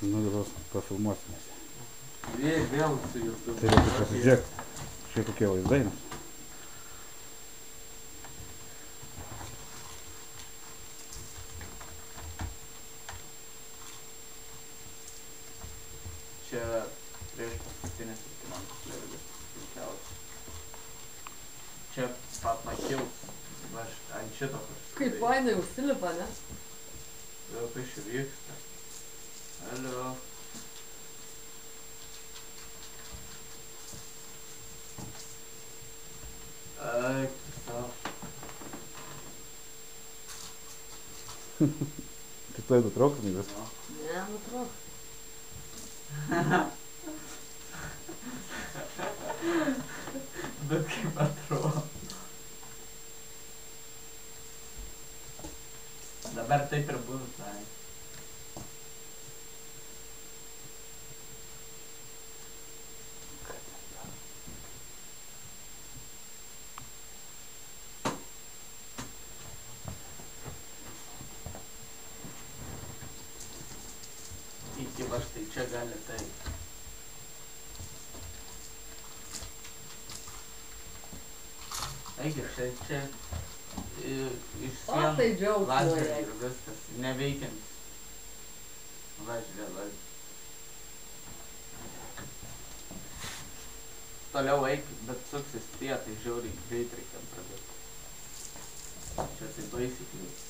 Nu, dabar pafilmuosimės. Vėl su YouTube. Tai reikia pasižiūrėk, štai kokie vaizdai. Čia prieš paskutinės pirkimantas lėvis pilkiausias. Čia pat nakils, ant šito kažkas. Kaip fainai užsilipa, ne? Vėl tai šį vyksta. Alio. Ai, savo. Tai tuoj nutrauks knygas. Ne, nutrauk. Bet kaip atrodo. Dabar taip ir bus, tai. Iki va štai čia gali tai. Taigi, čia iš O, tai džiaugsmo, lazerių jei. ir viskas neveikiantis. Va, žiūrėk. Toliau eik, bet suksis tie, tai žiauriai greit reikia pradėti. Čia tai baisiai kliūtis.